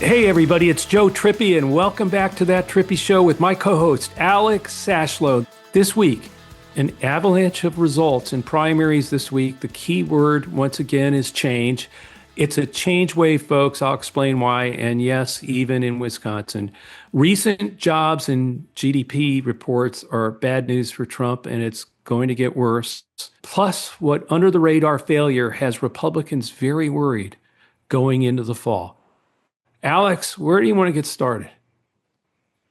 Hey everybody, it's Joe Trippi and welcome back to That Trippi Show with my co-host Alex Sashlow. This week, an avalanche of results in primaries this week. The key word once again is change. It's a change wave, folks. I'll explain why. And yes, even in Wisconsin. Recent jobs and GDP reports are bad news for Trump, and it's going to get worse. Plus, what under the radar failure has Republicans very worried going into the fall. Alex, where do you want to get started?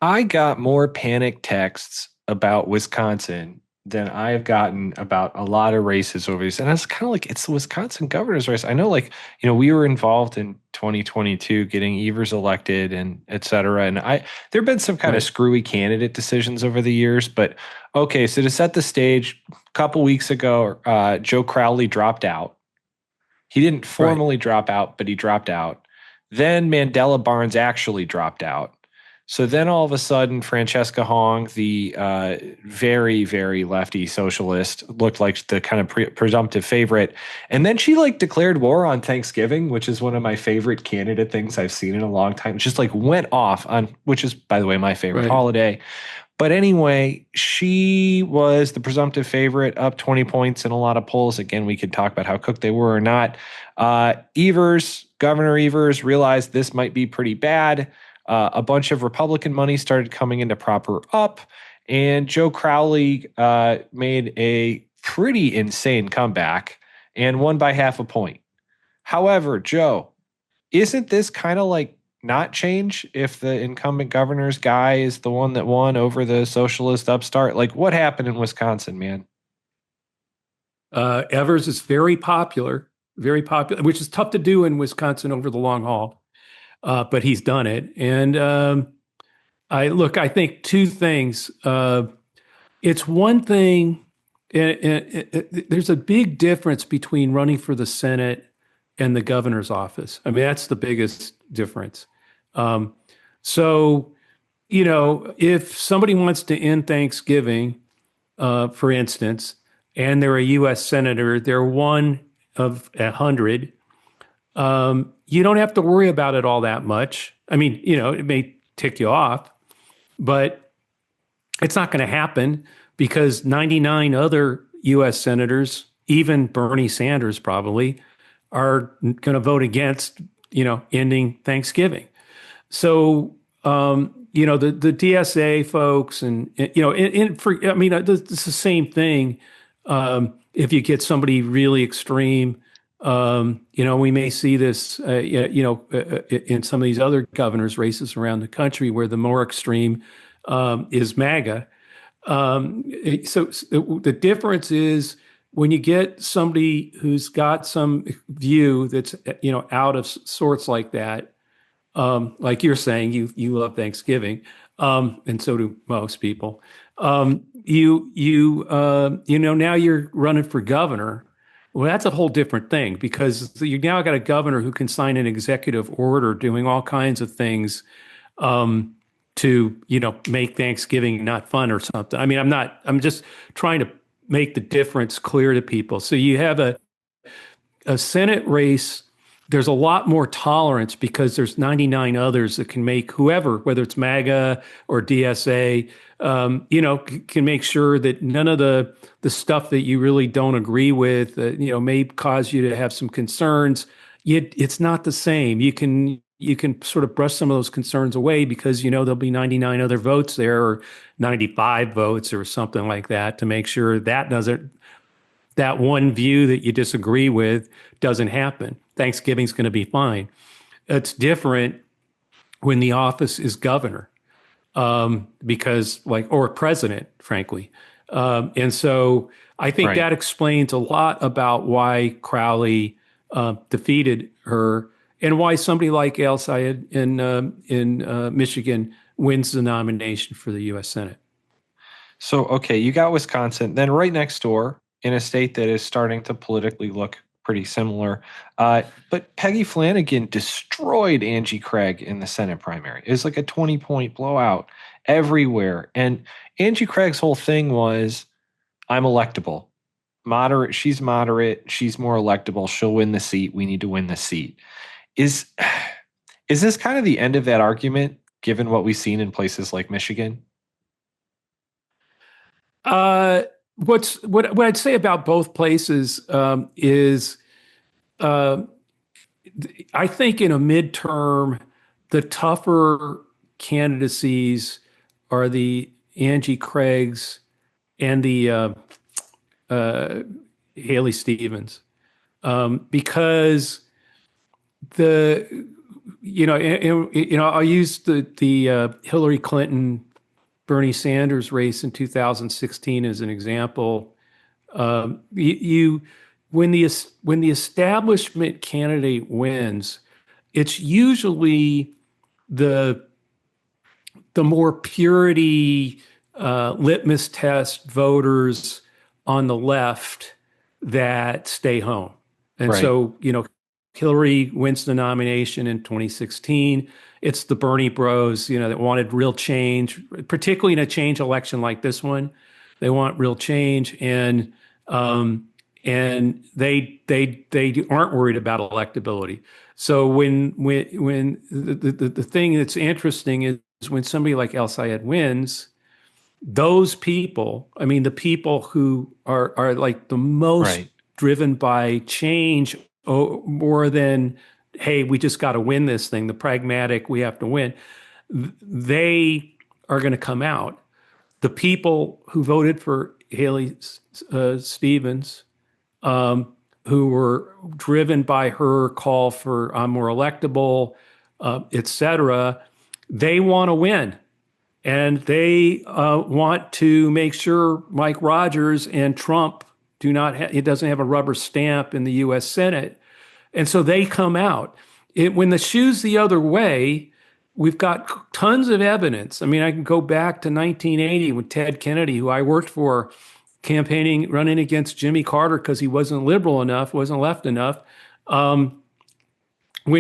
I got more panic texts about Wisconsin than I have gotten about a lot of races over these. And I was kind of like, it's the Wisconsin governor's race. I know, we were involved in 2022 getting Evers elected and et cetera. And there have been some kind of screwy candidate decisions over the years. But okay, so to set the stage, a couple weeks ago, Joe Crowley dropped out. He didn't formally drop out, but he dropped out. Then Mandela Barnes actually dropped out. So then all of a sudden, Francesca Hong, the very, very lefty socialist, looked like the kind of presumptive favorite. And then she declared war on Thanksgiving, which is one of my favorite candidate things I've seen in a long time. Just went off on, which is, by the way, my favorite holiday. But anyway, she was the presumptive favorite, up 20 points in a lot of polls. Again, we could talk about how cooked they were or not. Governor Evers realized this might be pretty bad. A bunch of Republican money started coming into Proper Up, and Joe Crowley made a pretty insane comeback and won by half a point. However, Joe, isn't this kind of not change if the incumbent governor's guy is the one that won over the socialist upstart? What happened in Wisconsin, man? Evers is very popular, which is tough to do in Wisconsin over the long haul. But he's done it. And I think two things. It's one thing, there's a big difference between running for the Senate and the governor's office. I mean, that's the biggest difference. So, if somebody wants to end Thanksgiving, for instance, and they're a U.S. senator, they're one of 100. You don't have to worry about it all that much. I mean, it may tick you off, but it's not going to happen because 99 other U.S. senators, even Bernie Sanders probably, are going to vote against, ending Thanksgiving. So, the DSA folks and, it's the same thing. If you get somebody really extreme, we may see this, in some of these other governors' races around the country where the more extreme is MAGA. So the difference is when you get somebody who's got some view that's, out of sorts like that, like you're saying, you love Thanksgiving, and so do most people. Now you're running for governor. Well, that's a whole different thing because you now got a governor who can sign an executive order doing all kinds of things to, make Thanksgiving not fun or something. I mean, I'm just trying to make the difference clear to people. So you have a Senate race. There's a lot more tolerance because there's 99 others that can make whoever, whether it's MAGA or DSA, can make sure that none of the stuff that you really don't agree with, may cause you to have some concerns. It's not the same. You can sort of brush some of those concerns away because, there'll be 99 other votes there or 95 votes or something like that to make sure that one view that you disagree with doesn't happen. Thanksgiving's going to be fine. It's different when the office is governor, because or president, frankly. And so I think that explains a lot about why Crowley defeated her and why somebody like El Sayed in Michigan wins the nomination for the U.S. Senate. So, okay, you got Wisconsin. Then right next door, in a state that is starting to politically look pretty similar. But Peggy Flanagan destroyed Angie Craig in the Senate primary. It was like a 20-point blowout everywhere. And Angie Craig's whole thing was, I'm electable. Moderate. She's moderate. She's more electable. She'll win the seat. We need to win the seat. Is Is this kind of the end of that argument, given what we've seen in places like Michigan? Uh, what I'd say about both places is uh, I think in a midterm, the tougher candidacies are the Angie Craigs and the uh, Haley Stevens, because the I'll use the Hillary Clinton Bernie Sanders race in 2016 as an example. You when the establishment candidate wins, it's usually the more purity litmus test voters on the left that stay home. And Right. so, Hillary wins the nomination in 2016. It's the Bernie bros, that wanted real change, particularly in a change election like this one. They want real change, and they aren't worried about electability. So when the thing that's interesting is when somebody like El Sayed wins, those people, I mean, the people who are like the most Right. driven by change, more than, hey, we just got to win this thing, the pragmatic, we have to win, they are going to come out. The people who voted for Haley Stevens, who were driven by her call for I'm more electable, et cetera, they want to win. And they want to make sure Mike Rogers and Trump it doesn't have a rubber stamp in the U.S. Senate. And so they come out. When the shoe's the other way, we've got tons of evidence. I mean, I can go back to 1980 with Ted Kennedy, who I worked for, running against Jimmy Carter because he wasn't liberal enough, wasn't left enough. When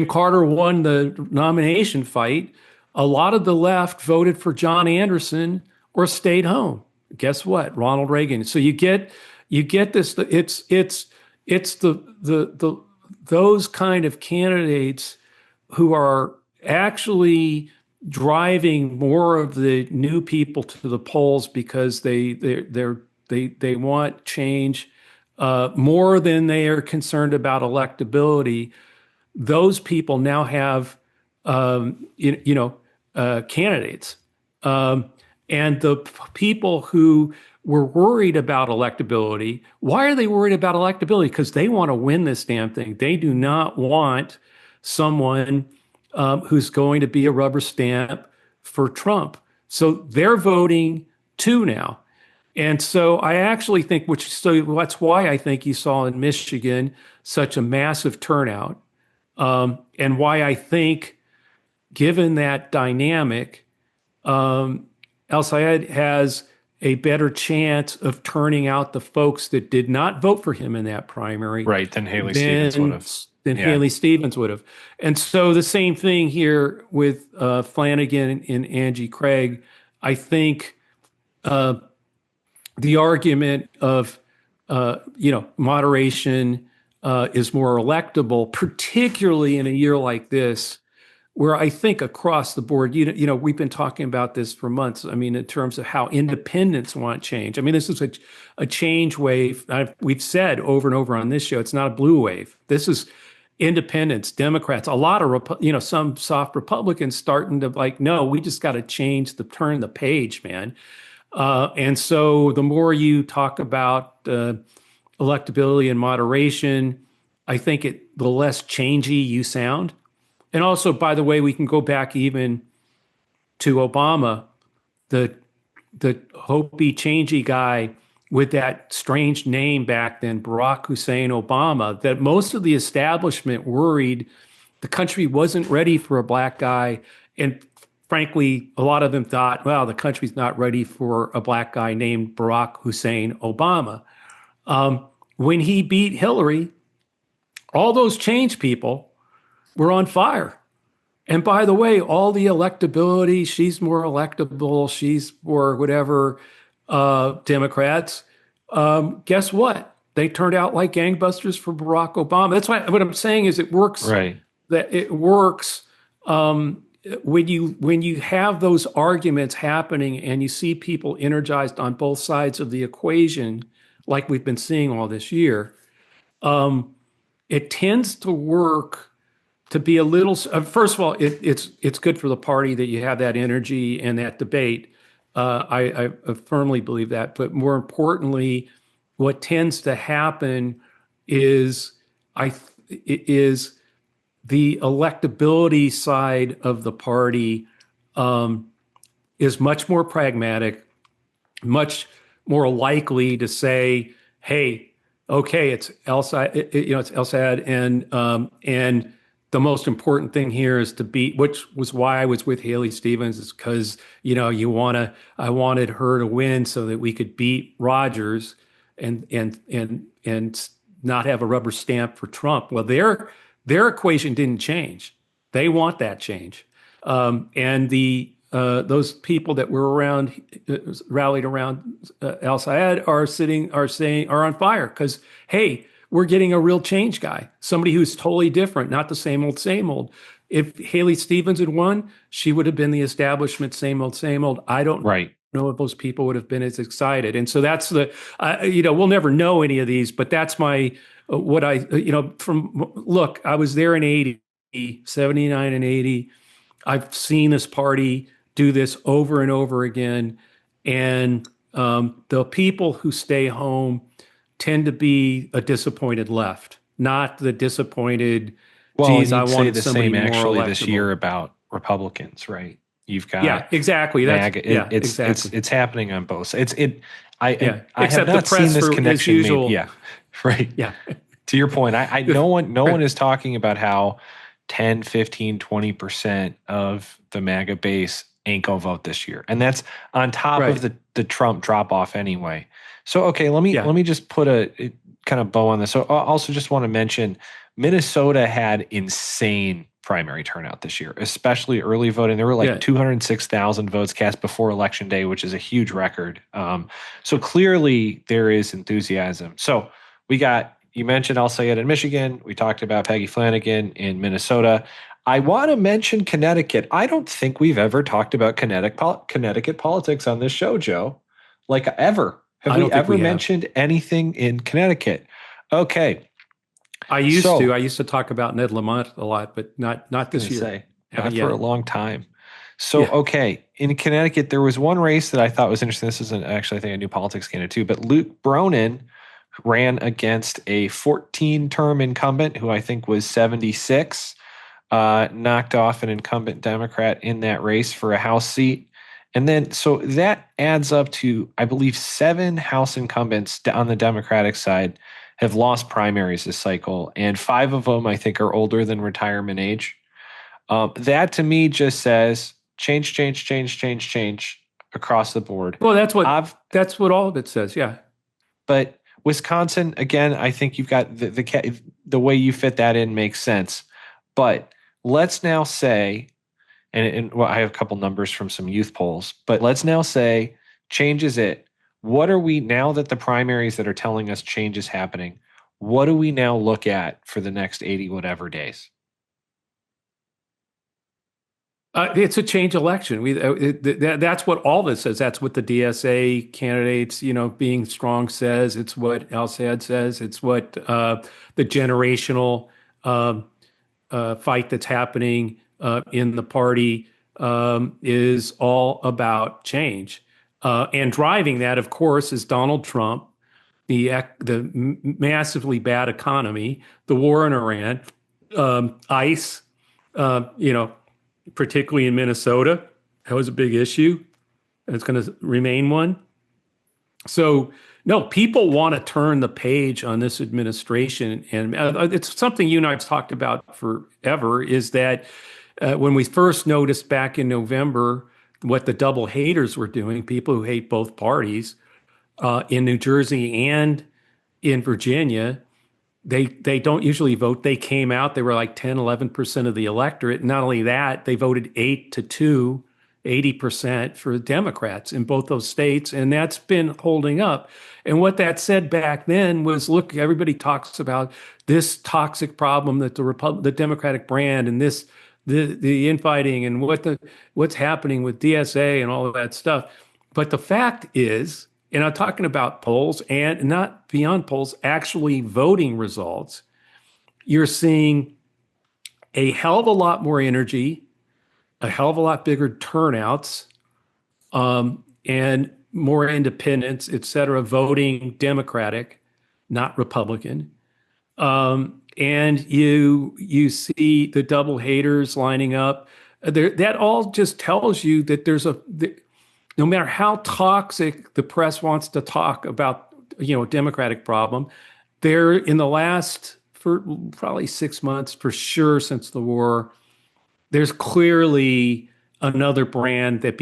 Carter won the nomination fight, a lot of the left voted for John Anderson or stayed home. Guess what? Ronald Reagan. So you get this. It's the those kind of candidates who are actually driving more of the new people to the polls because they want change more than they are concerned about electability. Those people now have candidates, and the people who were worried about electability. Why are they worried about electability? Because they want to win this damn thing. They do not want someone who's going to be a rubber stamp for Trump. So they're voting too now. And so I actually think, that's why I think you saw in Michigan such a massive turnout, and why I think, given that dynamic, El Sayed has a better chance of turning out the folks that did not vote for him in that primary, Right. Than Haley Stevens would have. than Yeah. Haley Stevens would have. And so the same thing here with Flanagan and Angie Craig. I think the argument of moderation is more electable, particularly in a year like this, where I think across the board, we've been talking about this for months. I mean, in terms of how independents want change. I mean, this is a change wave. We've said over and over on this show, it's not a blue wave. This is independents, Democrats, a lot of, some soft Republicans starting to no, we just got to turn the page, man. And so the more you talk about electability and moderation, I think the less changey you sound. And also, by the way, we can go back even to Obama, the Hopi changey guy with that strange name back then, Barack Hussein Obama, that most of the establishment worried the country wasn't ready for a black guy. And frankly, a lot of them thought, well, the country's not ready for a black guy named Barack Hussein Obama. When he beat Hillary, all those change people were on fire. And by the way, all the electability, she's more electable, she's more whatever, Democrats, guess what? They turned out like gangbusters for Barack Obama. That's why what I'm saying is it works. Right. That it works when you have those arguments happening and you see people energized on both sides of the equation, like we've been seeing all this year, it tends to work to be a little. First of all, it's good for the party that you have that energy and that debate. I firmly believe that. But more importantly, what tends to happen is I is the electability side of the party is much more pragmatic, much more likely to say, "Hey, okay, it's LSAD, it's LSAD, and the most important thing here is to beat." Which was why I was with Haley Stevens, is because I wanted her to win so that we could beat Rogers and not have a rubber stamp for Trump. Well, their equation didn't change. They want that change, and the those people that were rallied around Al Sayed are on fire because, hey, we're getting a real change guy, somebody who's totally different, not the same old, same old. If Haley Stevens had won, she would have been the establishment, same old, same old. I don't Right. know if those people would have been as excited. And so that's we'll never know any of these, but that's my, what I, look, I was there in 80, 79 and 80. I've seen this party do this over and over again. And the people who stay home tend to be a disappointed left, not the disappointed, Well, and geez, I you'd say wanted the somebody same more actually this electable. year about Republicans, right? You've Yeah, got exactly. MAGA. It's Exactly. it's happening on both sides. I Yeah. I have Except the not seen press, this for as connection made. usual. Yeah, right. Yeah. To your point, I no one is talking about how 10, 15, 20% of the MAGA base ain't gonna vote this year. And that's on top of Right. the Trump drop off anyway. So okay, Yeah. let me just put a kind of bow on this. So I also just want to mention Minnesota had insane primary turnout this year, especially early voting. There were like Yeah. 206,000 votes cast before election day, which is a huge record. So clearly there is enthusiasm. So we got, you mentioned Al Sayed in Michigan. We talked about Peggy Flanagan in Minnesota. I want to mention Connecticut. I don't think we've ever talked about Connecticut politics on this show, Joe. Like ever. Have I we don't think ever we have. mentioned anything in Connecticut? Okay. I used to. So I used to talk about Ned Lamont a lot, but not going this to year. say, Haven't not for a yet. long time. So, Yeah. okay, in Connecticut, there was one race that I thought was interesting. This isn't actually, I think, a new politics candidate too, but Luke Bronin ran against a 14-term incumbent who I think was 76, knocked off an incumbent Democrat in that race for a House seat. And then, so that adds up to, I believe, 7 House incumbents on the Democratic side have lost primaries this cycle, and 5 of them, I think, are older than retirement age. That to me just says change, change, change, change, change across the board. Well, I've, that's what all of it says. Yeah. but Wisconsin, again, I think you've got the way you fit that in makes sense. But let's now say, and well, I have a couple numbers from some youth polls, but let's now say change is it. What are we, now that the primaries that are telling us change is happening, what do we now look at for the next 80 whatever days? It's a change election. That's what all this says. That's what the DSA candidates, being strong says. It's what Al Sayed says. It's what the generational fight that's happening in the party is all about change. And driving that, of course, is Donald Trump, the massively bad economy, the war in Iran, ICE, you know, particularly in Minnesota. That was a big issue, and it's going to remain one. So, no, people want to turn the page on this administration, and it's something you and I have talked about forever. Is that when we first noticed back in November what the double haters were doing, people who hate both parties in New Jersey and in Virginia, they don't usually vote. They came out, they were like 10, 11% of the electorate. Not only that, they voted 8-2, 80% for Democrats in both those states. And that's been holding up. And what that said back then was, look, everybody talks about this toxic problem that the Democratic brand and the infighting and what's happening with DSA and all of that stuff. But the fact is, and I'm talking about polls and not beyond polls, actually voting results, you're seeing a hell of a lot more energy, a hell of a lot bigger turnouts, and more independents, et cetera, voting Democratic, not Republican. And you see the double haters lining up. That all just tells you that no matter how toxic the press wants to talk about, a Democratic problem, there in the last for probably 6 months for sure since the war, there's clearly another brand that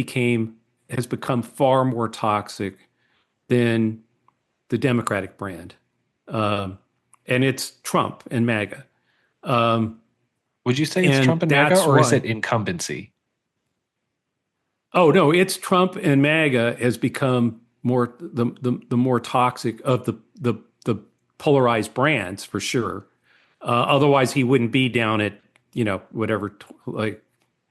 has become far more toxic than the Democratic brand. And it's Trump and MAGA. Would you say it's Trump and MAGA, or is it incumbency? Oh no, it's Trump and MAGA has become the more toxic of the polarized brands for sure. Otherwise, he wouldn't be down at whatever like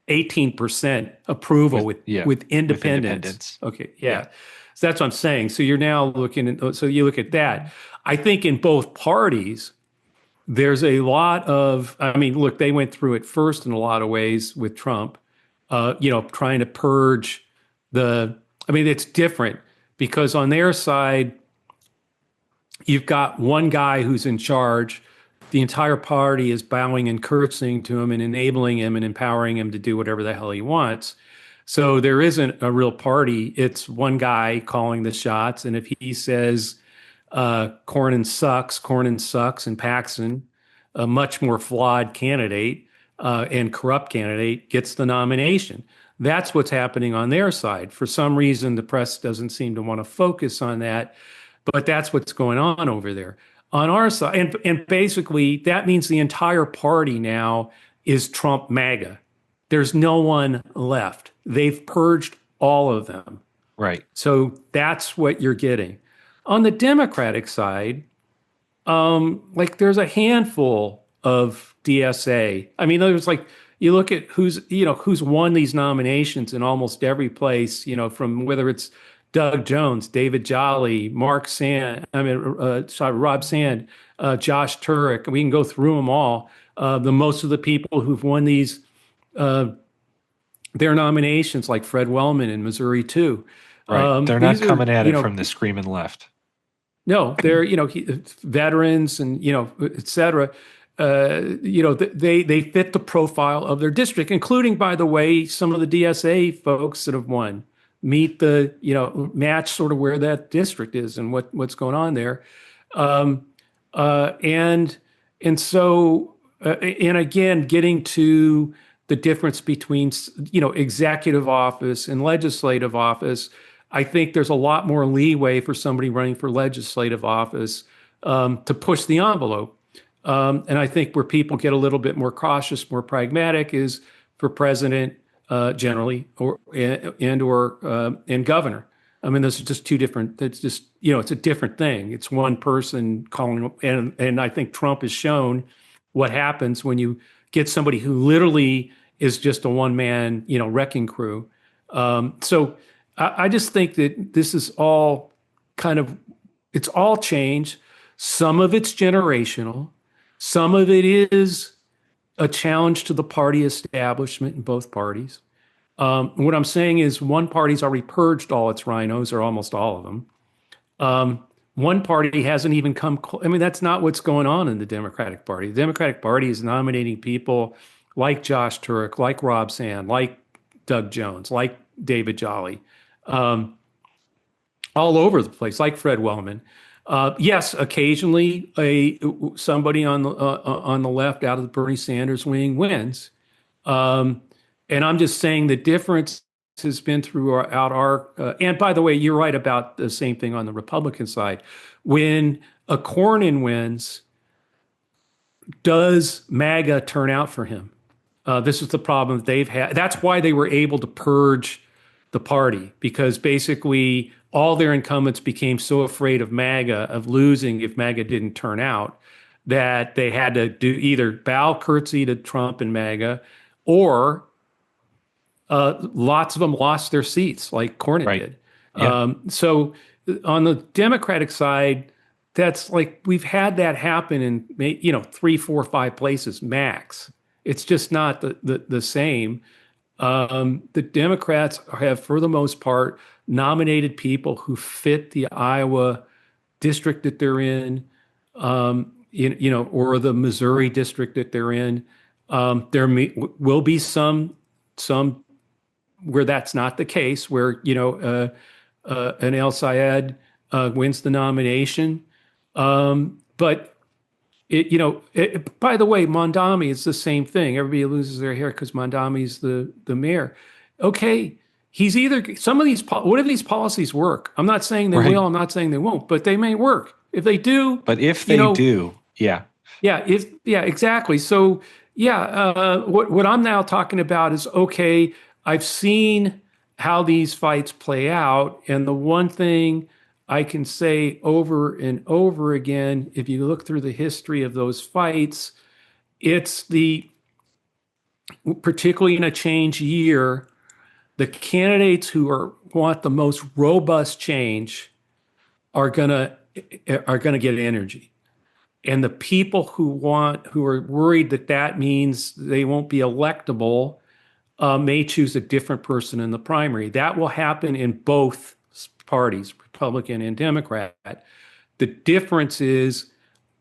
18% approval with independents. Okay, yeah. So that's what I'm saying. So you're now looking at, so you look at that. I think in both parties, there's a lot of, I mean, look, they went through it first in a lot of ways with Trump, trying to purge it's different because on their side, you've got one guy who's in charge. The entire party is bowing and curtsying to him and enabling him and empowering him to do whatever the hell he wants. So there isn't a real party. It's one guy calling the shots. And if he says Cornyn sucks, and Paxton, a much more flawed candidate and corrupt candidate, gets the nomination. That's what's happening on their side. For some reason, the press doesn't seem to want to focus on that, but that's what's going on over there. On our side, and basically that means the entire party now is Trump MAGA. There's no one left. They've purged all of them. Right. So that's what you're getting. On the Democratic side, there's a handful of DSA. I mean, there's you look at who's won these nominations in almost every place, from whether it's Doug Jones, David Jolly, Rob Sand, Josh Turek. We can go through them all. Most of the people who've won these, their nominations, like Fred Wellman in Missouri too. Right. They're not coming at it from the screaming left. No, they're veterans and et cetera. They fit the profile of their district, including, by the way, some of the DSA folks that have won meet the match sort of where that district is and what's going on there, and so and again getting to the difference between executive office and legislative office. I think there's a lot more leeway for somebody running for legislative office to push the envelope. And I think where people get a little bit more cautious, more pragmatic is for president generally, or governor. I mean, those are just two different. It's just it's a different thing. It's one person calling, and I think Trump has shown what happens when you get somebody who literally is just a one-man wrecking crew. So I just think that this is all it's all change. Some of it's generational. Some of it is a challenge to the party establishment in both parties. What I'm saying is one party's already purged all its rhinos, or almost all of them. One party hasn't even come. I mean, that's not what's going on in the Democratic Party. The Democratic Party is nominating people like Josh Turek, like Rob Sand, like Doug Jones, like David Jolly, all over the place, like Fred Wellman. Yes, occasionally somebody on the left out of the Bernie Sanders wing wins, and I'm just saying the difference has been throughout our. And by the way, you're right about the same thing on the Republican side. When a Cornyn wins, does MAGA turn out for him? This is the problem that they've had. That's why they were able to purge the party, because basically all their incumbents became so afraid of MAGA, of losing if MAGA didn't turn out, that they had to do either bow curtsy to Trump and MAGA, or lots of them lost their seats, like Cornyn Right. did. Yeah. So on the Democratic side, that's like we've had that happen in 3, 4, 5 places max. It's just not the same. The Democrats have, for the most part, nominated people who fit the Iowa district that they're in, or the Missouri district that they're in. Will be some where that's not the case, where an El Sayed wins the nomination. But by the way, Mondami is the same thing. Everybody loses their hair because Mondami's the mayor. Okay, he's either some of these. What if these policies work? I'm not saying they will. Right. I'm not saying they won't, but they may work. If they do, But if they do, yeah. yeah, exactly. So yeah, what I'm now talking about is okay. I've seen how these fights play out, and the one thing I can say over and over again, if you look through the history of those fights, it's particularly in a change year, the candidates who want the most robust change are gonna get energy. And the people who are worried that that means they won't be electable, may choose a different person in the primary. That will happen in both parties, Republican and Democrat. The difference is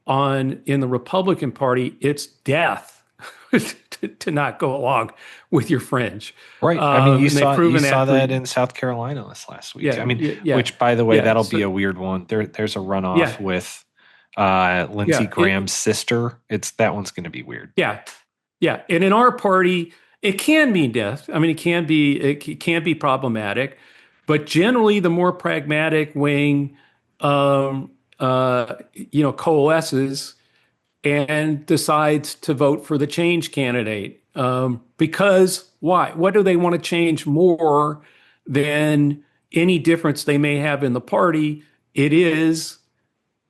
in the Republican Party, it's death to not go along with your fringe. Right. I mean, And they've proven saw that that in South Carolina this last week. yeah, I mean, yeah, which by the way, yeah. that'll be So a weird one. There's a runoff yeah, with Lindsey yeah, Graham's sister. That one's going to be weird. yeah, yeah. And in our party, it can mean death. I mean, it can be problematic, but generally, the more pragmatic wing, coalesces and decides to vote for the change candidate. Because why? What do they want to change more than any difference they may have in the party? It is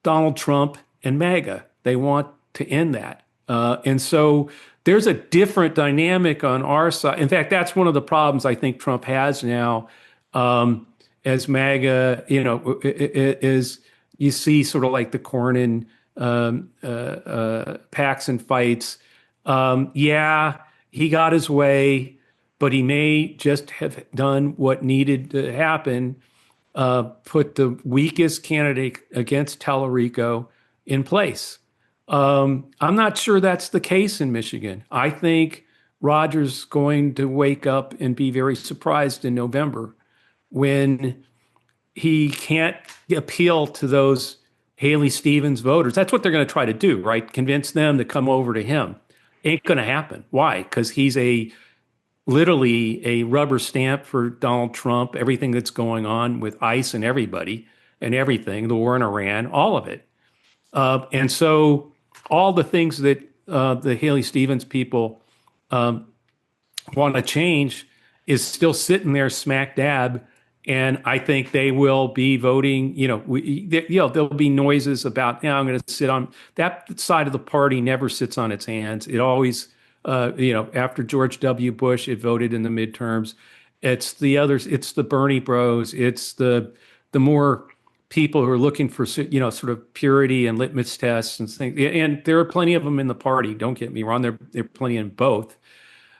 Donald Trump and MAGA. They want to end that. And so there's a different dynamic on our side. In fact, that's one of the problems I think Trump has now, as MAGA, is you see sort of like the Cornyn pacts and fights. Yeah, he got his way, but he may just have done what needed to happen, put the weakest candidate against Tallarico in place. I'm not sure that's the case in Michigan. I think Roger's going to wake up and be very surprised in November when he can't appeal to those Haley Stevens voters. That's what they're going to try to do, right? Convince them to come over to him. Ain't going to happen. Why? Because he's literally a rubber stamp for Donald Trump, everything that's going on with ICE and everybody and everything, the war in Iran, all of it. And so all the things that the Haley Stevens people want to change is still sitting there smack dab. And I think they will be voting, there'll be noises about, I'm going to sit on that side of the party never sits on its hands. It always, after George W. Bush, it voted in the midterms. It's the others, it's the Bernie bros, it's the more people who are looking for, sort of purity and litmus tests and things. And there are plenty of them in the party. Don't get me wrong. There are plenty in both.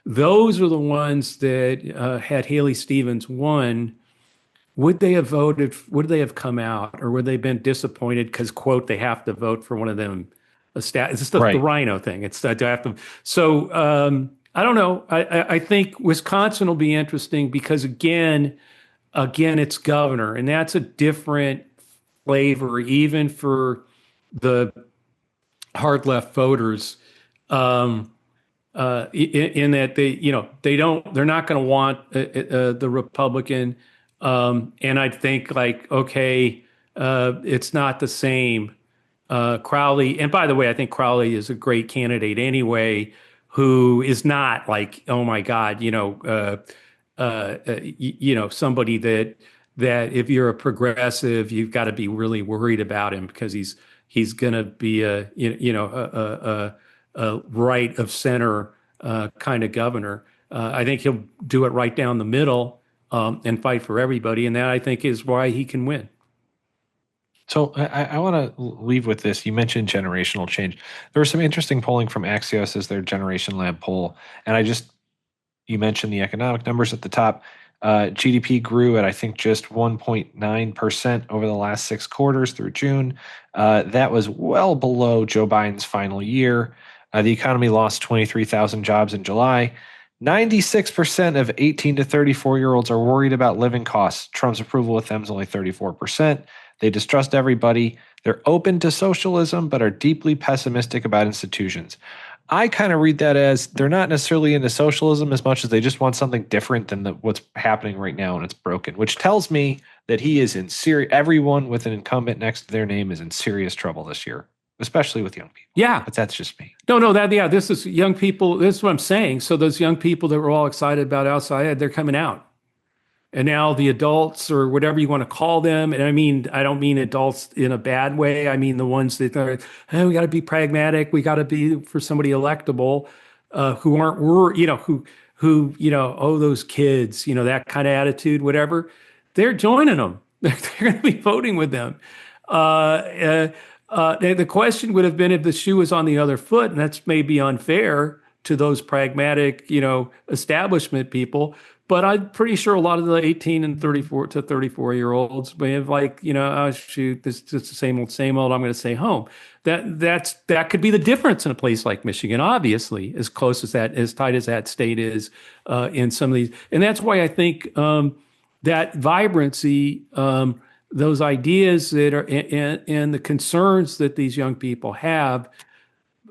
Those are the ones that had Haley Stevens won. Would they have voted? Would they have come out, or would they have been disappointed because, quote, they have to vote for one of them? It's just the Right. rhino thing. It's that they have to. So I don't know. I think Wisconsin will be interesting because again, it's governor, and that's a different flavor, even for the hard left voters. In that they're not going to want the Republican. And I think okay, it's not the same. Crowley, and by the way, I think Crowley is a great candidate anyway, who is not like, oh my God, somebody that if you're a progressive, you've got to be really worried about him because he's going to be a right of center kind of governor. I think he'll do it right down the middle and fight for everybody, and that I think is why he can win. So I want to leave with this. You mentioned generational change. There was some interesting polling from Axios as their Generation Lab poll, and you mentioned the economic numbers at the top. GDP grew at, I think, just 1.9% over the last 6 quarters through June. That was well below Joe Biden's final year. The economy lost 23,000 jobs in July. 96% of 18 to 34-year-olds are worried about living costs. Trump's approval with them is only 34%. They distrust everybody. They're open to socialism, but are deeply pessimistic about institutions. I kind of read that as they're not necessarily into socialism as much as they just want something different than what's happening right now and it's broken, which tells me that he is in serious, everyone with an incumbent next to their name is in serious trouble this year, especially with young people. Yeah. But that's just me. No, this is young people. This is what I'm saying. So those young people that were all excited about outside, they're coming out. And now the adults, or whatever you want to call them, and I don't mean adults in a bad way. I mean the ones that are, hey, we got to be pragmatic. We got to be for somebody electable, who aren't, oh, those kids, that kind of attitude, whatever. They're joining them. They're going to be voting with them. The question would have been if the shoe was on the other foot, and that's maybe unfair to those pragmatic, establishment people. But I'm pretty sure a lot of the 18 and 34 to 34-year-olds may have oh shoot, this is just the same old, same old. I'm going to stay home. That could be the difference in a place like Michigan, obviously, as tight as that state is in some of these. And that's why I think that vibrancy, those ideas that are and the concerns that these young people have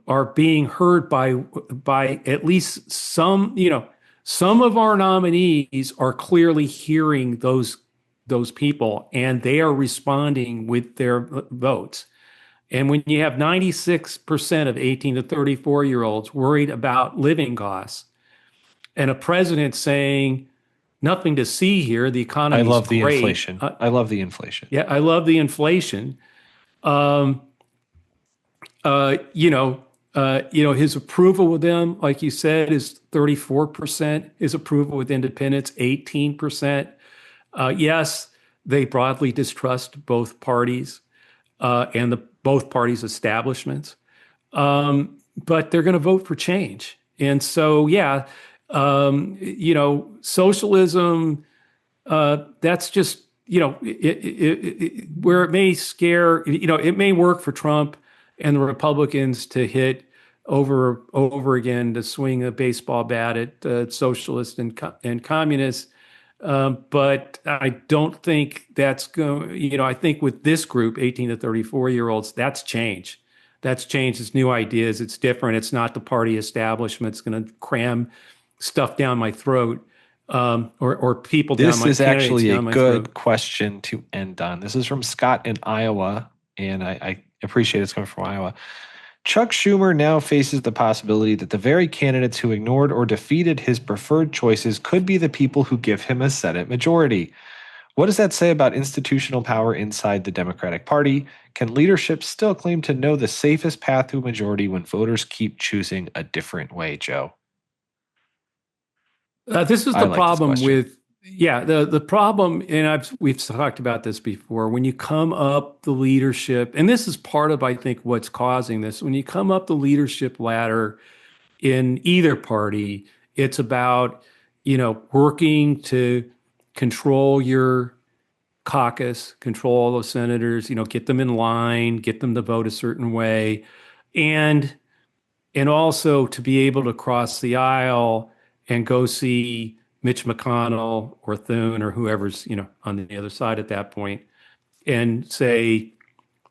are being heard by at least some, some of our nominees are clearly hearing those people, and they are responding with their votes. And when you have 96% of 18 to 34-year-olds worried about living costs, and a president saying nothing to see here, the economy is great. I love the inflation. I love the inflation. Yeah, I love the inflation. His approval with them, like you said, is 34%. His approval with independents, 18%. Yes, they broadly distrust both parties and both parties' establishments. But they're going to vote for change. And so, socialism, that's just, where it may scare, it may work for Trump and the Republicans to hit over again, to swing a baseball bat at socialists and communists. But I don't think that's going, I think with this group, 18 to 34-year-olds, that's change. That's change. It's new ideas. It's different. It's not the party establishment. It's going to cram stuff down my throat. Or people down my throat. This is actually a good question to end on. This is from Scott in Iowa, and I appreciate it's coming from Iowa. Chuck Schumer now faces the possibility that the very candidates who ignored or defeated his preferred choices could be the people who give him a Senate majority. What does that say about institutional power inside the Democratic Party? Can leadership still claim to know the safest path to a majority when voters keep choosing a different way, Joe? This is the problem with, the problem, and we've talked about this before, when you come up the leadership, and this is part of, I think, what's causing this. When you come up the leadership ladder in either party, it's about, working to control your caucus, control all those senators, get them in line, get them to vote a certain way, and also to be able to cross the aisle and go see Mitch McConnell or Thune or whoever's, on the other side at that point, and say,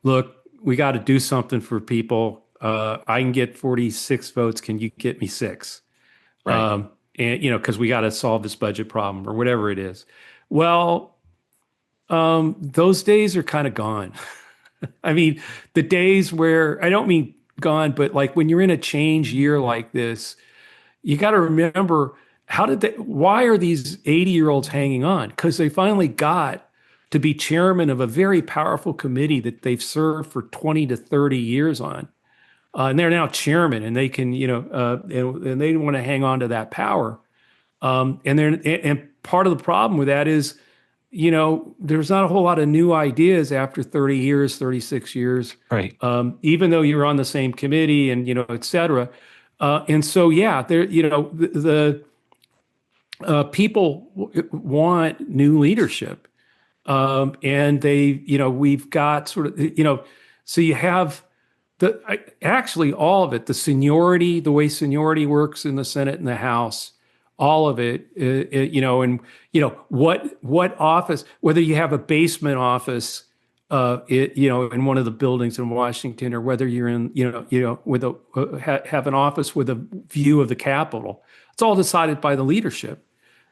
look, we got to do something for people. I can get 46 votes. Can you get me 6? Right. And, because we got to solve this budget problem or whatever it is. Well, those days are kind of gone. I mean, the days where, I don't mean gone, but like when you're in a change year like this, you got to remember, why are these 80-year-olds hanging on? Because they finally got to be chairman of a very powerful committee that they've served for 20 to 30 years on. and they're now chairman, and they can, and they want to hang on to that power. And part of the problem with that is, there's not a whole lot of new ideas after 30 years, 36 years, Right. even though you're on the same committee and, et cetera. And so, yeah, the people want new leadership. And we've got sort of, so you have actually all of it, the seniority, the way seniority works in the Senate and the House, all of it, and what office, whether you have a basement office, in one of the buildings in Washington, or whether you're in, with have an office with a view of the Capitol, it's all decided by the leadership,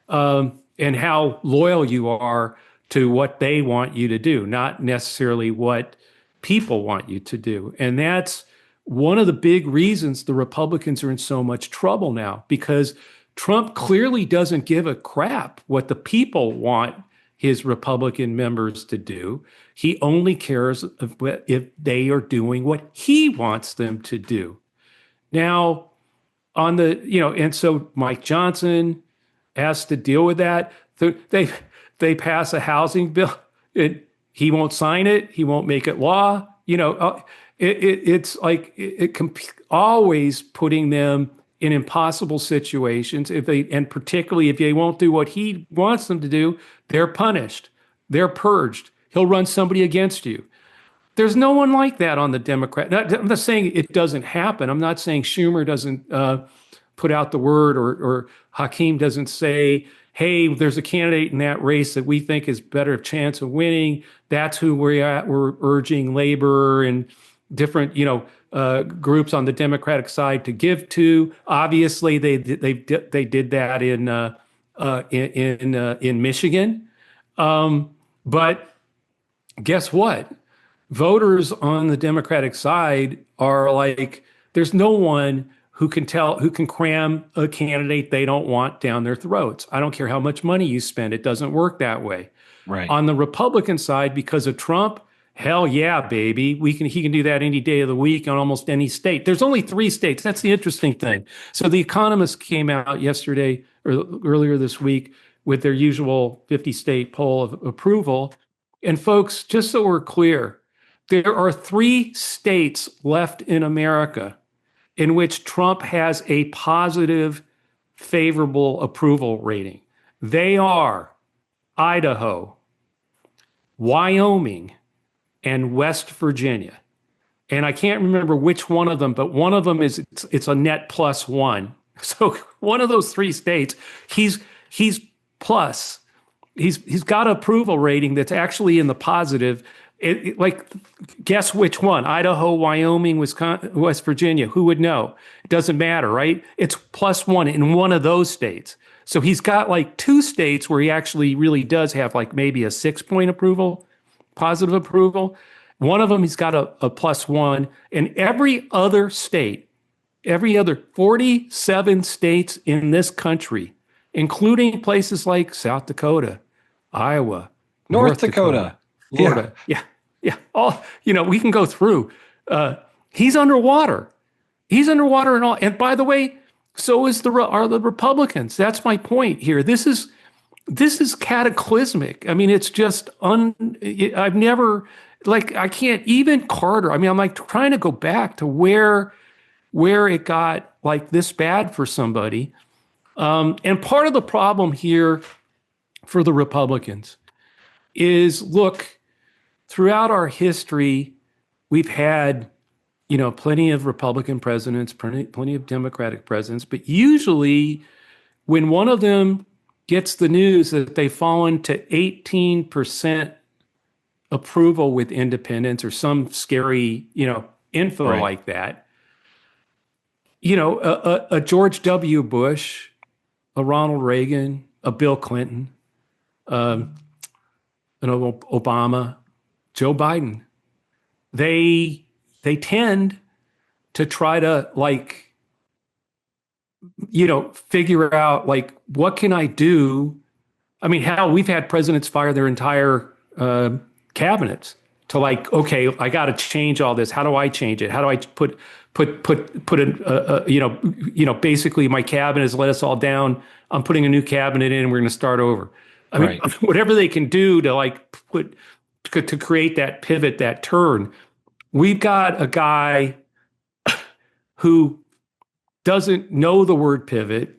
and how loyal you are to what they want you to do, not necessarily what people want you to do. And that's one of the big reasons the Republicans are in so much trouble now, because Trump clearly doesn't give a crap what the people want his Republican members to do. He only cares if they are doing what he wants them to do. Now, and so Mike Johnson has to deal with that. They pass a housing bill. He won't sign it. He won't make it law. It's like always putting them in impossible situations. And particularly if they won't do what he wants them to do, they're punished. They're purged. He'll run somebody against you. There's no one like that on the Democrat. I'm not saying it doesn't happen. I'm not saying Schumer doesn't put out the word, or Hakeem doesn't say, hey, there's a candidate in that race that we think is better chance of winning. That's who we're urging labor and different, groups on the Democratic side to give to. Obviously, they did that in Michigan, but guess what? Voters on the Democratic side are like, there's no one who can cram a candidate they don't want down their throats. I don't care how much money you spend. It doesn't work that way. Right. On the Republican side, because of Trump, hell yeah, baby. He can do that any day of the week in almost any state. There's only 3 states. That's the interesting thing. So The Economist came out yesterday or earlier this week with their usual 50-state poll of approval. And folks, just so we're clear, there are 3 states left in America in which Trump has a positive, favorable approval rating. They are Idaho, Wyoming, and West Virginia. And I can't remember which one of them, but one of them it's a net +1. So one of those 3 states, he's plus. He's got an approval rating that's actually in the positive. Guess which one? Idaho, Wyoming, Wisconsin, West Virginia. Who would know? It doesn't matter, right? It's +1 in one of those states. So he's got like 2 states where he actually really does have like maybe a 6-point approval, positive approval. One of them, he's got a +1. And every other state, every other 47 states in this country, including places like South Dakota, Iowa, North Dakota. Florida. Yeah. All, we can go through. He's underwater. He's underwater and all. And by the way, so are the Republicans. That's my point here. This is cataclysmic. I mean, it's just I've never, I can't even Carter. I mean, I'm like trying to go back to where it got like this bad for somebody. And part of the problem here for the Republicans is, look, throughout our history, we've had, plenty of Republican presidents, plenty of Democratic presidents, but usually when one of them gets the news that they've fallen to 18% approval with independents or some scary, info Right. like that, a George W. Bush, a Ronald Reagan, a Bill Clinton, an Obama, Joe Biden, they tend to try to figure out what can I do? I mean, hell, we've had presidents fire their entire cabinets, to like, okay, I got to change all this. How do I change it? How do I put basically my cabinet has let us all down. I'm putting a new cabinet in and we're going to start over. I mean, Right. whatever they can do to like to create that pivot, that turn. We've got a guy who doesn't know the word pivot,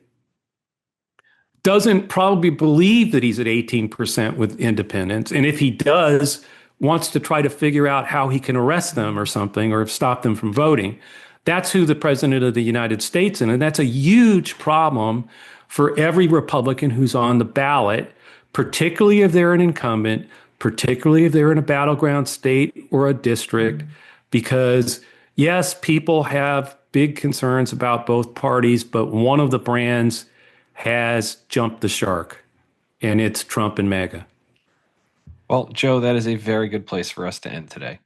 doesn't probably believe that he's at 18% with independents. And if he does, wants to try to figure out how he can arrest them or something or stop them from voting. That's who the president of the United States is. And that's a huge problem for every Republican who's on the ballot, particularly if they're an incumbent, particularly if they're in a battleground state or a district, because yes, people have big concerns about both parties, but one of the brands has jumped the shark, and it's Trump and MAGA. Well, Joe, that is a very good place for us to end today.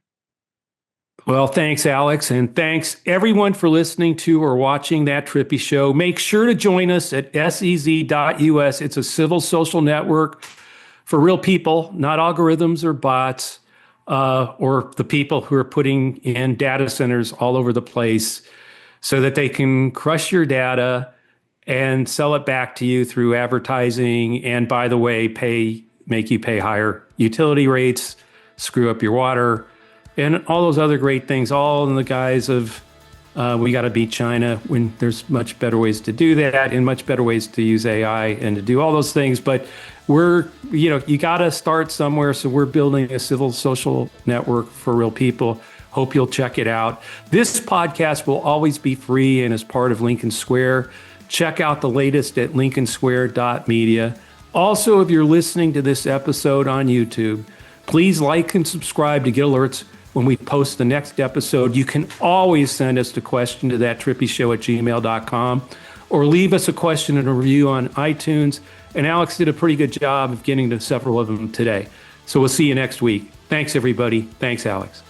Well, thanks, Alex, and thanks everyone for listening to or watching That Trippi Show. Make sure to join us at sez.us. It's a civil social network for real people, not algorithms or bots, or the people who are putting in data centers all over the place so that they can crush your data and sell it back to you through advertising. And by the way, make you pay higher utility rates, screw up your water, and all those other great things, all in the guise of we got to beat China, when there's much better ways to do that and much better ways to use AI and to do all those things. But you got to start somewhere. So we're building a civil social network for real people. Hope you'll check it out. This podcast will always be free and is part of Lincoln Square. Check out the latest at lincolnsquare.media. Also, if you're listening to this episode on YouTube, please like and subscribe to get alerts when we post the next episode. You can always send us a question to thattrippishow@gmail.com or leave us a question and a review on iTunes. And Alex did a pretty good job of getting to several of them today. So we'll see you next week. Thanks, everybody. Thanks, Alex.